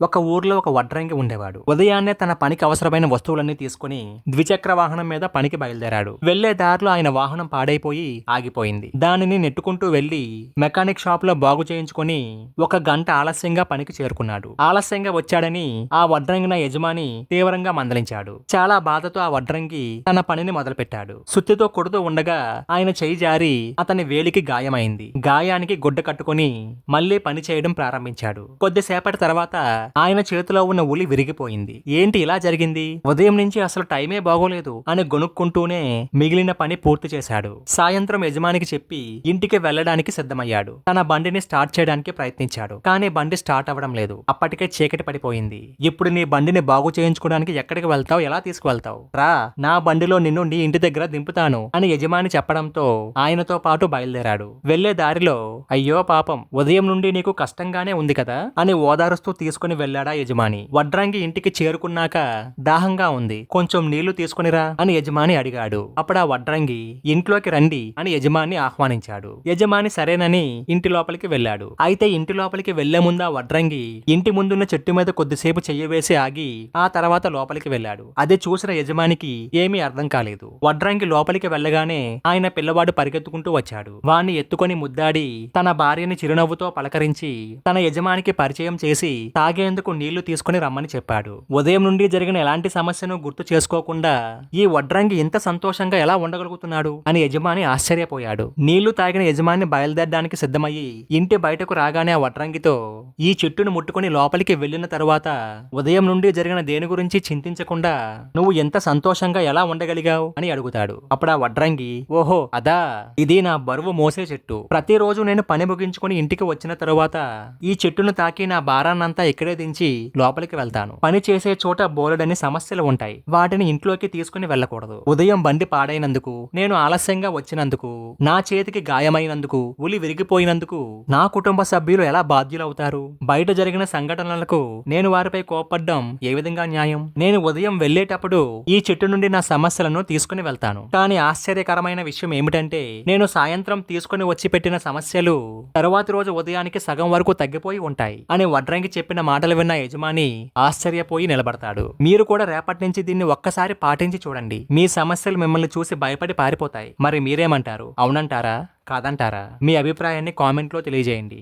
ఒక ఊర్లో ఒక వడ్రంగి ఉండేవాడు. ఉదయాన్నే తన పనికి అవసరమైన వస్తువులన్నీ తీసుకుని ద్విచక్ర వాహనం మీద పనికి బయలుదేరాడు. వెళ్లే దారిలో ఆయన వాహనం పాడైపోయి ఆగిపోయింది. దానిని నెట్టుకుంటూ వెళ్లి మెకానిక్ షాప్ లో బాగు చేయించుకుని 1 గంట ఆలస్యంగా పనికి చేరుకున్నాడు. ఆలస్యంగా వచ్చాడని ఆ వడ్రంగిన యజమాని తీవ్రంగా మందలించాడు. చాలా బాధతో ఆ వడ్రంగి తన పనిని మొదలుపెట్టాడు. సుత్తితో కొడుతూ ఉండగా ఆయన చేయి జారి అతని వేలికి గాయమైంది. గాయానికి గుడ్డ కట్టుకుని మళ్లీ పని చేయడం ప్రారంభించాడు. కొద్దిసేపటి తర్వాత ఆయన చేతిలో ఉన్న ఉలి విరిగిపోయింది. ఏంటి ఇలా జరిగింది? ఉదయం నుంచి అసలు టైమే బాగోలేదు అని గొనుక్కుంటూనే మిగిలిన పని పూర్తి చేశాడు. సాయంత్రం యజమానికి చెప్పి ఇంటికి వెళ్లడానికి సిద్ధమయ్యాడు. తన బండిని స్టార్ట్ చేయడానికి ప్రయత్నించాడు. కానీ బండి స్టార్ట్ అవ్వడం లేదు. అప్పటికే చీకటి పడిపోయింది. ఇప్పుడు నీ బండిని బాగు చేయించుకోవడానికి ఎక్కడికి వెళ్తావు? ఎలా తీసుకువెళ్తావు? రా, నా బండిలో నిన్ను నీ ఇంటి దగ్గర దింపుతాను అని యజమాని చెప్పడంతో ఆయనతో పాటు బయలుదేరాడు. వెళ్లే దారిలో అయ్యో పాపం, ఉదయం నుండి నీకు కష్టంగానే ఉంది కదా అని ఓదారుస్తూ తీసుకుని వెళ్ళాడా యజమాని. వడ్రంగి ఇంటికి చేరుకున్నాక దాహంగా ఉంది, కొంచెం నీళ్లు తీసుకునిరా అని యజమాని అడిగాడు. అప్పుడు ఆ వడ్రంగి ఇంట్లోకి రండి అని యజమాని ఆహ్వానించాడు. యజమాని సరేనని ఇంటి లోపలికి వెళ్ళాడు. అయితే ఇంటి లోపలికి వెళ్లే ముందు ఆ వడ్రంగి ఇంటి ముందున్న చెట్టు మీద కొద్దిసేపు చెయ్యి వేసి ఆగి ఆ తర్వాత లోపలికి వెళ్ళాడు. అది చూసిన యజమానికి ఏమీ అర్థం కాలేదు. వడ్రంగి లోపలికి వెళ్ళగానే ఆయన పిల్లవాడు పరిగెత్తుకుంటూ వచ్చాడు. వాణ్ణి ఎత్తుకొని ముద్దాడి తన భార్యని చిరునవ్వుతో పలకరించి తన యజమానికి పరిచయం చేసి తాగేందుకు నీళ్లు తీసుకుని రమ్మని చెప్పాడు. ఉదయం నుండి జరిగిన ఎలాంటి సమస్యను గుర్తు చేసుకోకుండా ఈ వడ్రంగి ఇంత సంతోషంగా ఎలా ఉండగలుగుతున్నాడు అని యజమాని ఆశ్చర్యపోయాడు. నీళ్లు తాగిన యజమాని బయలుదేరడానికి సిద్ధమయ్యి ఇంటి బయటకు రాగానే ఆ వడ్రంగితో ఈ చెట్టును ముట్టుకుని లోపలికి వెళ్లిన తరువాత ఉదయం నుండి జరిగిన దేని గురించి చింతించకుండా నువ్వు ఎంత సంతోషంగా ఎలా ఉండగలిగావు అని అడుగుతాడు. అప్పుడు ఆ వడ్రంగి ఓహో అదా, ఇది నా బరువు మోసే చెట్టు. ప్రతిరోజు నేను పని ముగించుకుని ఇంటికి వచ్చిన తరువాత ఈ చెట్టును తాకి నా భారాన్నంతా ఇక్కడే దించి లోపలికి వెళ్తాను. పని చేసే చోట బోలెడని సమస్యలు ఉంటాయి. వాటిని ఇంట్లోకి తీసుకుని వెళ్ళకూడదు. ఉదయం బండి పాడైనందుకు, నేను ఆలస్యంగా వచ్చినందుకు, నా చేతికి గాయమైనందుకు, ఉలి విరిగిపోయినందుకు నా కుటుంబ సభ్యులు ఎలా బాధ్యులవుతారు? బయట జరిగిన సంఘటనలకు నేను వారిపై కోప్పడ్డం ఏ విధంగా న్యాయం? నేను ఉదయం వెళ్లేటప్పుడు ఈ చెట్టు నుండి నా సమస్యలను తీసుకుని వెళ్తాను. కానీ ఆశ్చర్యకరమైన విషయం ఏమిటంటే నేను సాయంత్రం తీసుకుని వచ్చి పెట్టిన సమస్యలు తరువాతి రోజు ఉదయానికి సగం వరకు తగ్గిపోయి ఉంటాయి అని వడ్రంగి చెప్పిన మాటలు విన్న యజమాని ఆశ్చర్యపోయి నిలబడతాడు. మీరు కూడా రేపటి నుంచి దీన్ని ఒక్కసారి పాటించి చూడండి. మీ సమస్యలు మిమ్మల్ని చూసి భయపడి పారిపోతాయి. మరి మీరేమంటారు? అవునంటారా? కాదంటారా? మీ అభిప్రాయాన్ని కామెంట్లో తెలియజేయండి.